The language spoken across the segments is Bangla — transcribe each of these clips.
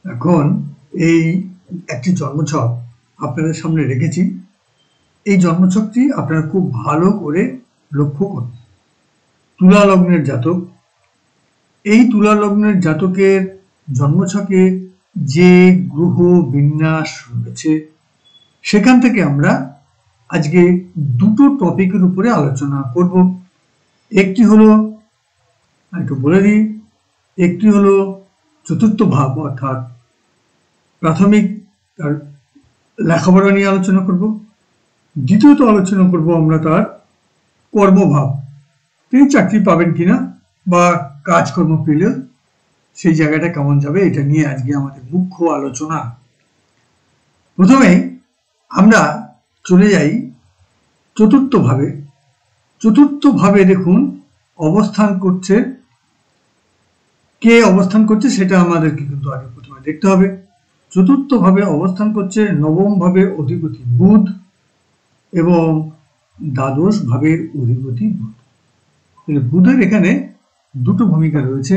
এখন এই একটি জন্মছক আপনাদের সামনে রেখেছি। এই জন্মছকটি আপনারা খুব ভালো করে লক্ষ্য করুন। তুলা লগ্নের জাতক, এই তুলা লগ্নের জাতকের জন্মছকে যে গ্রহ বিন্যাস রয়েছে সেখান থেকে আমরা আজকে দুটো টপিকের উপরে আলোচনা করব। একটি হলো, একটু বলে দিই, একটি হলো চতুর্থ ভাব অর্থাৎ প্রাথমিক তার লেখাপড়া নিয়ে আলোচনা করব। দ্বিতীয়ত আলোচনা করব আমরা তার কর্মভাব, তিনি চাকরি পাবেন কিনা বা কাজকর্ম পেলে সেই জায়গাটা কেমন যাবে, এটা নিয়ে আজকে আমাদের মুখ্য আলোচনা। প্রথমে আমরা চলে যাই চতুর্থ ভাবে। চতুর্থ ভাবে দেখুন অবস্থান করছে, কে অবস্থান করছে সেটা আমাদেরকে কিন্তু আগে প্রথমে দেখতে হবে। চতুর্থ ভাবে অবস্থান করছে নবম ভাবের অধিপতি বুধ এবং দ্বাদশ ভাবের অধিপতি বুধ। বুধের এখানে দুটো ভূমিকা রয়েছে,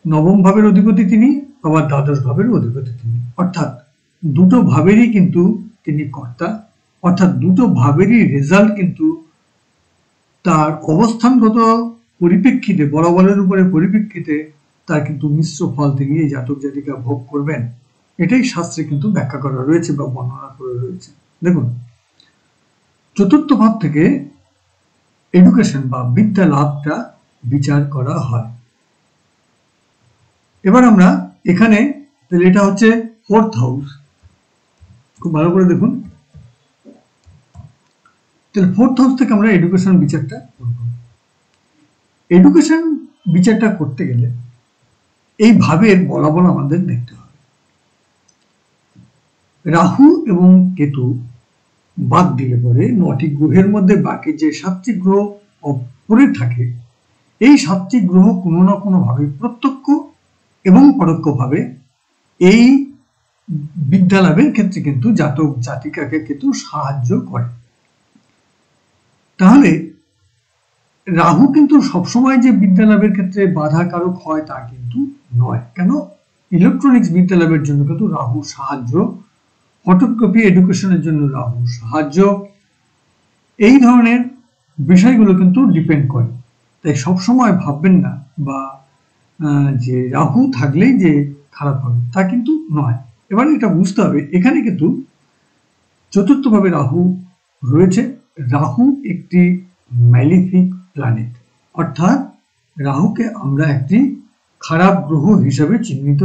নবম ভাবের অধিপতি তিনি, আবার দ্বাদশ ভাবের অধিপতি তিনি, অর্থাৎ দুটো ভাবেরই কিন্তু তিনি কর্তা, অর্থাৎ দুটো ভাবেরই রেজাল্ট কিন্তু তার অবস্থানগত পরিপ্রেক্ষিতে, বলাবলের উপরে পরিপ্রেক্ষিতে তার কিন্তু মিশ্র ফল তিনি এই জাতক জাতিকা ভোগ করবেন। এটাই শাস্ত্রে কিন্তু ব্যাখ্যা করা রয়েছে বা বর্ণনা করে রয়েছে। দেখুন, চতুর্থ ভাব থেকে এডুকেশন বা বিদ্যা লাভটা বিচার করা হয়। এবার আমরা এখানে, তাহলে এটা হচ্ছে ফোর্থ হাউস, খুব ভালো করে দেখুন। তাহলে ফোর্থ হাউস থেকে আমরা এডুকেশন বিচারটা করব। এডুকেশন বিচারটা করতে গেলে এই ভাবের বলাবল আমাদের দেখতে হবে। রাহু এবং কেতু বাদ দিলে পরে 9টি গ্রহের মধ্যে বাকি যে 7টি গ্রহ পড়ে থাকে, এই 7টি গ্রহ কোনো না কোনো ভাবে প্রত্যক্ষ এবং পরোক্ষভাবে এই বিদ্যা লাভের ক্ষেত্রে কিন্তু জাতক জাতিকাকে কিন্তু সাহায্য করে। তাহলে রাহু কিন্তু সবসময় যে বিদ্যা লাভের ক্ষেত্রে বাধা কারক হয় তা কিন্তু নয়। কেন? ইলেকট্রনিক্স বিদ্যা লাভের জন্য কিন্তু রাহু সাহায্য, ফটোগ্রাফি এডুকেশনের জন্য রাহু সাহায্য, এই ধরনের বিষয়গুলো কিন্তু ডিপেন্ড করে। তাই সবসময় ভাববেন না বা যে রাহু থাকলেই যে খারাপ হবে তা কিন্তু নয়। এবার এটা বুঝতে হবে, এখানে কিন্তু চতুর্থভাবে রাহু রয়েছে। রাহু একটি ম্যালিফিক প্ল্যানেট, অর্থাৎ রাহুকে আমরা একটি খারাপ গ্রহ হিসেবে চিহ্নিত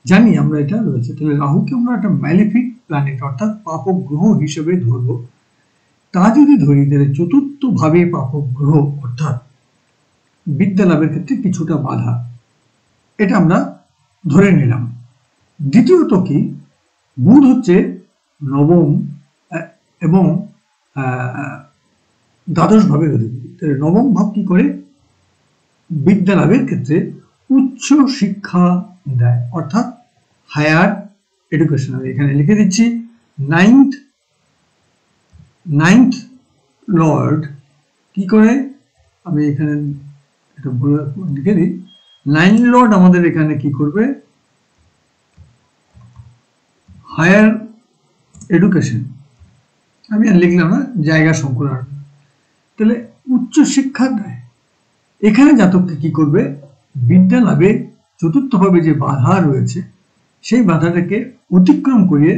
জানি, আমরা এটা রয়েছে। তাহলে রাহুকে আমরা একটা ম্যালিফিক প্ল্যানেট অর্থাৎ পাপক গ্রহ হিসেবে ধরব। তা যদি ধরি তাহলে চতুর্থ ভাবে পাপক গ্রহ অর্থাৎ বিদ্যা লাভের ক্ষেত্রে কিছুটা বাধা, এটা আমরা ধরে নিলাম। দ্বিতীয়ত কি, বুধ হচ্ছে নবম এবং দ্বাদশ ভাবের অধিপতি। নবম ভাব কি করে? বিদ্যা লাভের ক্ষেত্রে উচ্চ শিক্ষা দেয়, অর্থাৎ হায়ার এডুকেশন। আমি এখানে লিখে দিচ্ছি নাইন্থ লর্ড কি করে, আমি এখানে এটা লিখে দিই, নাইন্থ লর্ড আমাদের এখানে কি করবে? Higher education. আমি আর লিখলাম না, জায়গা সংকুলান। তাহলে উচ্চ শিক্ষা দেয়। এখানে জাতককে কি করবে? বিদ্যা লাভে চতুর্থভাবে যে বাধা রয়েছে সেই বাধাটাকে অতিক্রম করিয়ে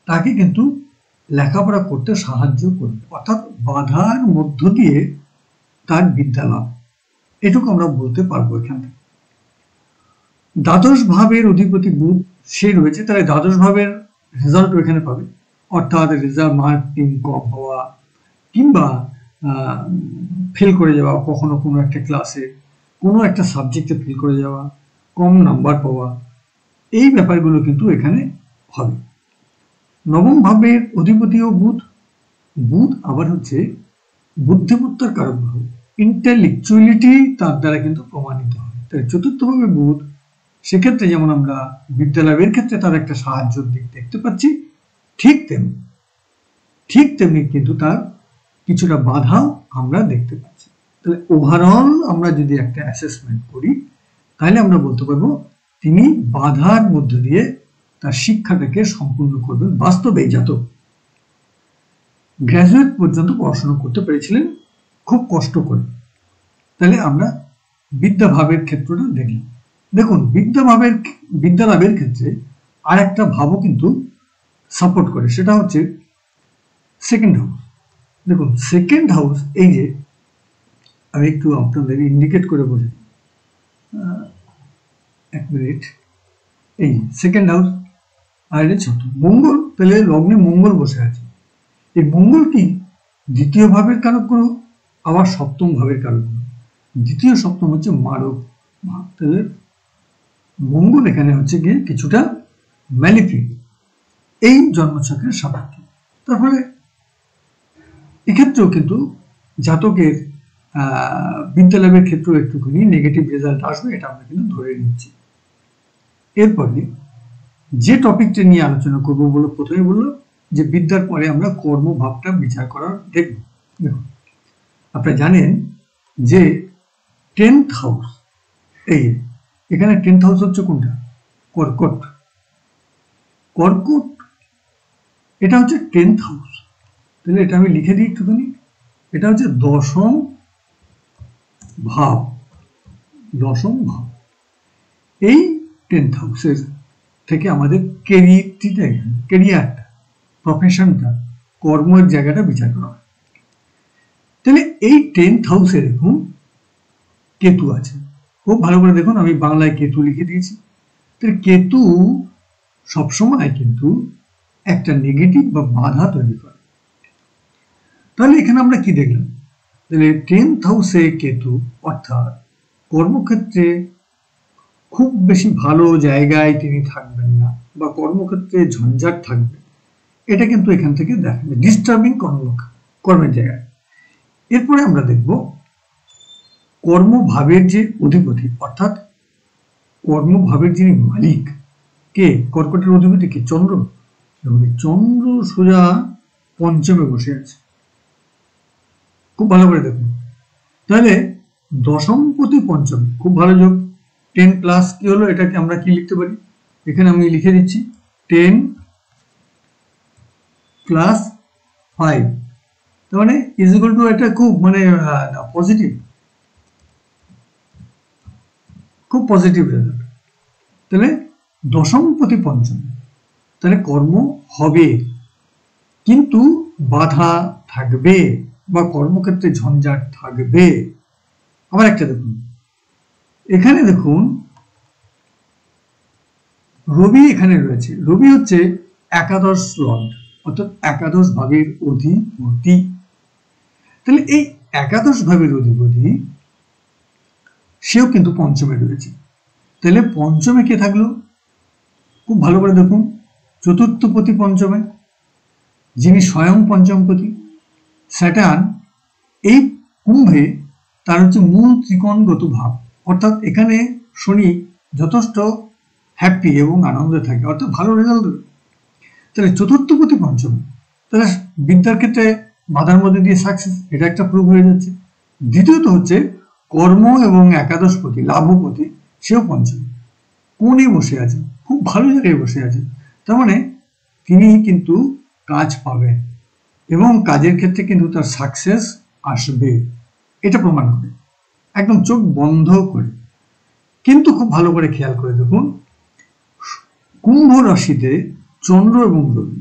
তাকে কিন্তু লেখাপড়া করতে সাহায্য করবে, অর্থাৎ বাধার মধ্য দিয়ে তার বিদ্যা লাভ, এটুকু আমরা বলতে পারবো। এখান থেকে দ্বাদশ ভাবের অধিপতি বুধ সে রয়েছে, তাহলে দ্বাদশ ভাবের রেজাল্ট এখানে পাবে, অর্থাৎ রেজাল্ট মার্কিং কম হওয়া কিংবা ফেল করে যাওয়া, কখনো কোনো একটা ক্লাসে কোনো একটা সাবজেক্টে ফেল করে যাওয়া, কম নাম্বার পাওয়া, এই ব্যাপারগুলো কিন্তু এখানে হবে। নবম ভাবের অধিপতিও বুধ। বুধ আবার হচ্ছে বুদ্ধিমত্তার কারক গ্রহ, ইন্টেলেকচুয়ালিটি তার দ্বারা কিন্তু প্রমাণিত হয়। তাই চতুর্থ ভাবে বুধ, সেক্ষেত্রে যেমন আমরা বিদ্যালয়ের ক্ষেত্রে তার একটা সাহায্যের দিক দেখতে পাচ্ছি, ঠিক তেমনি কিন্তু তার কিছুটা বাধাও আমরা দেখতে পাচ্ছি। তাহলে ওভারঅল আমরা যদি একটা অ্যাসেসমেন্ট করি তাহলে আমরা বলতে পারবো তিনি বাধার মধ্য দিয়ে তার শিক্ষাটাকে সম্পূর্ণ করবেন। বাস্তবে জাতক গ্র্যাজুয়েট পর্যন্ত পড়াশোনা করতে পেরেছিলেন খুব কষ্ট করে। তাহলে আমরা বিদ্যাভাবের ক্ষেত্রটা দেখলাম। দেখুন, বিদ্যালাভের ক্ষেত্রে আর একটা ভাবও কিন্তু সাপোর্ট করে, সেটা হচ্ছে সেকেন্ড হাউস। দেখুন, সেকেন্ড হাউস, এই যে আমি একটু আপনাদের ইন্ডিকেট করে বলি, এক মিনিট, এই সেকেন্ড হাউস আর এটা ছোট মঙ্গল, তাহলে লগ্নে মঙ্গল বসে আছে। এই মঙ্গল কি দ্বিতীয় ভাবের কারক গ্রহ, আবার সপ্তম ভাবের কারক গ্রহ। দ্বিতীয় সপ্তম হচ্ছে মারক ভাব, তাহলে মঙ্গল এখানে হচ্ছে গিয়ে কিছুটা ম্যালিফিক এই জন্মছকের সাপেক্ষে। তারপরে এক্ষেত্রেও কিন্তু জাতকের বিদ্যালাভের ক্ষেত্রেও একটুখানি নেগেটিভ রেজাল্ট আসবে, এটা আমরা কিন্তু ধরে নিচ্ছি। এরপরে যে টপিকটা নিয়ে আলোচনা করবো বলে প্রথমে বললো যে বিদ্যার পরে আমরা কর্মভাবটা বিচার করার দেখব। দেখুন, আপনারা জানেন যে 10th হাউস, এই এখানে 10th হাউস হচ্ছে কোনটা? কর্কট। কর্কট এটা হচ্ছে 10th হাউস। তাহলে এটা আমি লিখে দিই একটুখানি, এটা হচ্ছে দশম ভাব। দশম ভাব এই 10th হাউসের থেকে আমাদের কেরিয়ারটা, প্রফেশনটা, কর্মের জায়গাটা বিচার করা হয়। তাহলে এই 10th হাউসে দেখুন কেতু আছে। খুব ভালো করে দেখুন, আমি বাংলায় কেতু লিখে দিয়েছি। তাহলে কেতু সবসময় কিন্তু একটা নেগেটিভ বা বাধা তৈরি করে। তাহলে এখানে আমরা কি দেখলাম? তাহলে 10th হাউসে কেতু, অর্থাৎ কর্মক্ষেত্রে খুব বেশি ভালো জায়গায় তিনি থাকবেন না, বা কর্মক্ষেত্রে ঝঞ্ঝাট থাকবে, এটা কিন্তু এখান থেকে দেখা যায়, ডিস্টার্বিং কর্মের জায়গায়। এরপরে আমরা দেখব কর্মভাবের যে অধিপতি, অর্থাৎ কর্মভাবের যিনি মালিক কে, কর্কটের অধিপতি কে? চন্দ্র। চন্দ্র সোজা পঞ্চমে বসে আছে। খুব ভালো করে দেখুন, তাহলে দশমপতি পঞ্চম, খুব ভালো যোগ। 10 প্লাস কি হলো, এটাকে আমরা কি লিখতে পারি? এখানে আমি লিখে দিচ্ছি 10 প্লাস 5, তার মানে ইজ ইকুয়াল টু, এটা খুব মানে পজিটিভ, খুব পজিটিভ রেজাল্ট। তাহলে দশমপতি পঞ্চম, তাহলে কর্ম হবে কিন্তু বাধা থাকবে, বা কর্মক্ষেত্রে ঝঞ্ঝাট থাকবে। আবার একটা দেখুন, এখানে দেখুন রবি এখানে রয়েছে। রবি হচ্ছে একাদশ লর্ড, অর্থাৎ একাদশ ভাবের অধিপতি। তাহলে এই একাদশ ভাবের অধিপতি সেও কিন্তু পঞ্চমে রয়েছে। তাহলে পঞ্চমে কে থাকলো? খুব ভালো করে দেখুন, চতুর্থপতি পঞ্চমে, যিনি স্বয়ং পঞ্চমপতি স্যাটার্ন। এই কুম্ভে তার হচ্ছে মূল ত্রিকোণগত ভাব, অর্থাৎ এখানে শনি যথেষ্ট হ্যাপি এবং আনন্দে থাকে, অর্থাৎ ভালো রেজাল্ট দেবে। তাহলে চতুর্থপতি পঞ্চমে, তাহলে বিদ্যার ক্ষেত্রে বাধার মধ্যে দিয়ে সাকসেস, এটা একটা প্রুভ হয়ে যাচ্ছে। দ্বিতীয়ত হচ্ছে কর্ম এবং একাদশপতি লাভপতি, সেও পঞ্চমে কোণে বসে আছে, খুব ভালো জায়গায় বসে আছে। তার মানে তিনি কিন্তু কাজ পাবেন এবং কাজের ক্ষেত্রে কিন্তু তার সাকসেস আসবে, এটা প্রমাণ করে, একদম চোখ বন্ধ করে। কিন্তু খুব ভালো করে খেয়াল করে দেখুন, কুম্ভ রাশিতে চন্দ্র এবং রবি,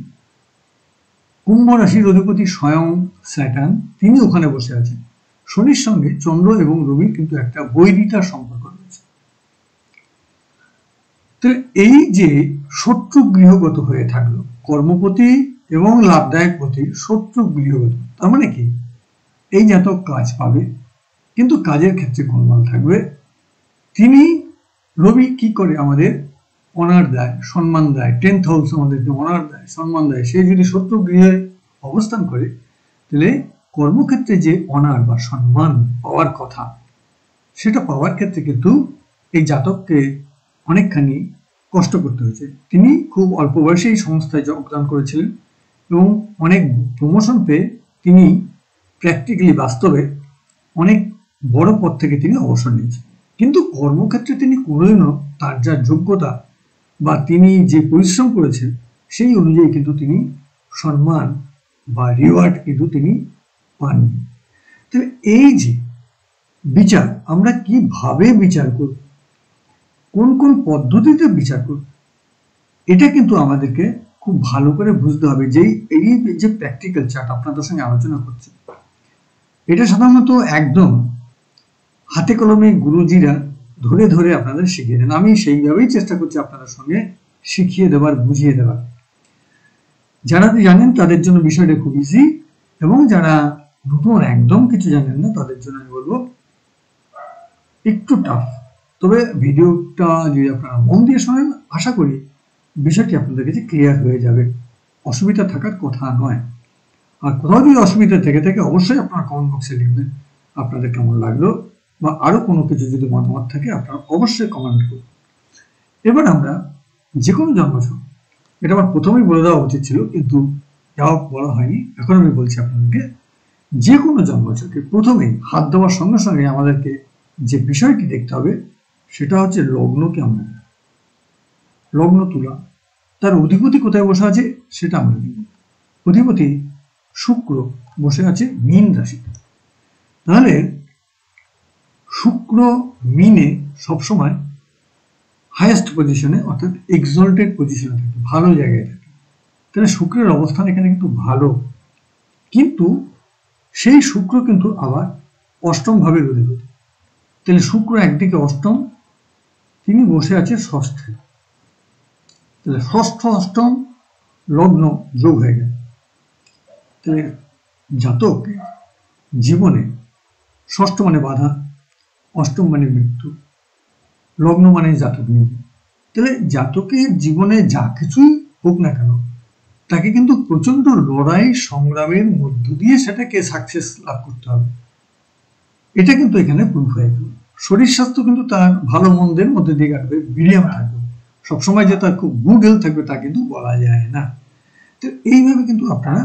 কুম্ভ রাশির অধিপতি স্বয়ং স্যাটার্ন, তিনি ওখানে বসে আছেন। শনির সঙ্গে চন্দ্র এবং রবির কিন্তু একটা বৈরিতার সম্পর্ক রয়েছে। তাহলে এই যে শত্রু গৃহগত হয়ে থাকলো, কর্মপতি এবং লাভদায়ক পতি শত্রু গৃহগত, তার মানে কি এই জাতক কাজ পাবে কিন্তু কাজের ক্ষেত্রে গোলমাল থাকবে। তিনি রবি কি করে? আমাদের অনার দেয়, সম্মান দেয়। 10th হাউস আমাদেরকে অনার দেয়, সম্মান দেয়। সে যদি শত্রু গৃহে অবস্থান করে, তাহলে কর্মক্ষেত্রে যে অনার বা সম্মান পাওয়ার কথা, সেটা পাওয়ার ক্ষেত্রে কিন্তু এই জাতককে অনেকখানি কষ্ট করতে হয়েছে। তিনি খুব অল্প বয়সে এই সংস্থায় যোগদান করেছিলেন এবং অনেক প্রমোশন পেয়ে তিনি প্র্যাকটিক্যালি, বাস্তবে অনেক বড় পদ থেকে তিনি অবসর নিয়েছেন। কিন্তু কর্মক্ষেত্রে তিনি কোনোদিনও তার যা যোগ্যতা বা তিনি যে পরিশ্রম করেছেন সেই অনুযায়ী কিন্তু তিনি সম্মান বা রিওয়ার্ড কিন্তু তিনি পাননি। তাহলে এই যে বিচার, আমরা কিভাবে বিচার করব, কোন কোন পদ্ধতিতে বিচার করব, এটা কিন্তু আমাদেরকে খুব ভালো করে বুঝতে হবে। এই যে প্র্যাকটিক্যাল চার্ট আপনাদের সঙ্গে আলোচনা করছি, এটা সাধারণত একদম হাতে কলমে গুরুজিরা ধরে ধরে আপনাদের শিখিয়ে দেন। আমি সেইভাবেই চেষ্টা করছি আপনাদের সঙ্গে শিখিয়ে দেওয়ার, বুঝিয়ে দেওয়ার। যারা জানেন তাদের জন্য বিষয়টা খুব ইজি, এবং যারা নতুন একদম কিছু জানেন না তাদের জন্য আমি বলবো একটু টাফ। তবে ভিডিওটা যদি আপনারা মন দিয়ে শোনেন, আশা করি বিষয়টি আপনাদের কাছে ক্লিয়ার হয়ে যাবে। অসুবিধা থাকার কথা নয়। আর কোথাও যদি অসুবিধা থেকে থাকে অবশ্যই আপনারা কমেন্ট বক্সে লিখবেন আপনাদের কেমন লাগলো, বা আরো কোনো কিছু যদি মতামত থাকে আপনারা অবশ্যই কমেন্ট করুন। এবার আমরা যে কোনো জন্মছক, এটা আমার প্রথমেই বলে দেওয়া উচিত ছিল কিন্তু যাও বলা হয়নি, এখন আমি বলছি আপনাদেরকে, যে কোনো জন্মছকে প্রথমেই হাত দেওয়ার সঙ্গে সঙ্গে আমাদেরকে যে বিষয়টি দেখতে হবে সেটা হচ্ছে লগ্ন কেমন, লগ্ন তুলা, তার অধিপতি কোথায় বসে আছে সেটা আমরা দেখব। অধিপতি শুক্র বসে আছে মীন রাশিতে। তাহলে শুক্র মীনে সবসময় হাইয়েস্ট পজিশনে, অর্থাৎ এক্সল্টেড পজিশনে থাকে, ভালো জায়গায় থাকে। তাহলে শুক্রের অবস্থান এখানে কিন্তু ভালো, কিন্তু সেই শুক্র কিন্তু আবার অষ্টম ভাবে অধিপতি। তাহলে শুক্র একদিকে অষ্টম, তিনি বসে আছে ষষ্ঠে। তাহলে ষষ্ঠ অষ্টম লগ্ন যোগ হয়ে গেল। তাহলে জাতক জীবনে ষষ্ঠ মানে বাধা, অষ্টম মানে মৃত্যু, লগ্ন মানে জাতক নিজে। তাহলে জাতকের জীবনে যা কিছুই হোক না কেন, তাকে কিন্তু প্রচন্ড লড়াই সংগ্রামের মধ্য দিয়ে সেটাকে সাকসেস লাভ করতে হবে। এটা কিন্তু এখানে প্রুফ হয়ে গেল। শরীর স্বাস্থ্য কিন্তু তার ভালো মন্দের মধ্যে দিয়ে কাটবে, মিডিয়াম থাকবে। সবসময় যে তার খুব গুড হেলথ থাকবে তা কিন্তু বলা যায় না। তো এইভাবে কিন্তু আপনারা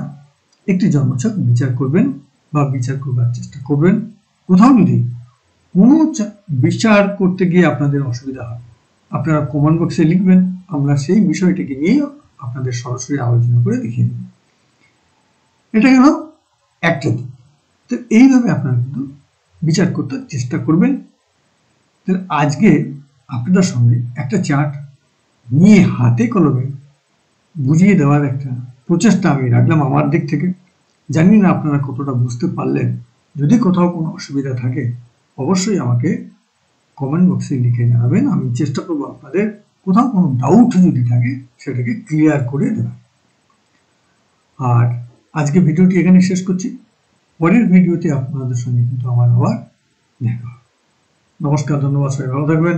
একটি জন্মছক বিচার করবেন বা বিচার করবার চেষ্টা করবেন। কোথাও যদি কোনো বিচার করতে গিয়ে আপনাদের অসুবিধা হয়, আপনারা কমেন্ট বক্সে লিখবেন, আমরা সেই বিষয়টিকে নিয়ে আপনাদের সরাসরি আলোচনা করে দেখিয়ে দেব। এটা গেল একটা দিক। তো এইভাবে আপনারা কিন্তু বিচার করতে চেষ্টা করবেন। আজকে আপনাদের সঙ্গে একটা চার্ট নিয়ে হাতে কলমে বুঝিয়ে দেওয়ার একটা প্রচেষ্টা আমি রাখলাম আমার দিক থেকে। জানি না আপনারা কতটা বুঝতে পারলেন। যদি কোথাও কোনো অসুবিধা থাকে অবশ্যই আমাকে কমেন্ট বক্সে লিখে জানাবেন। আমি চেষ্টা করবো আপনাদের কোথাও কোনো ডাউট যদি থাকে সেটাকে ক্লিয়ার করে দেবেন। আর আজকে ভিডিওটি এখানে শেষ করছি। পরের ভিডিওতে আপনাদের সঙ্গে কিন্তু আমার আবার দেখা হবে। নমস্কার, ধন্যবাদ, সবাই ভালো থাকবেন।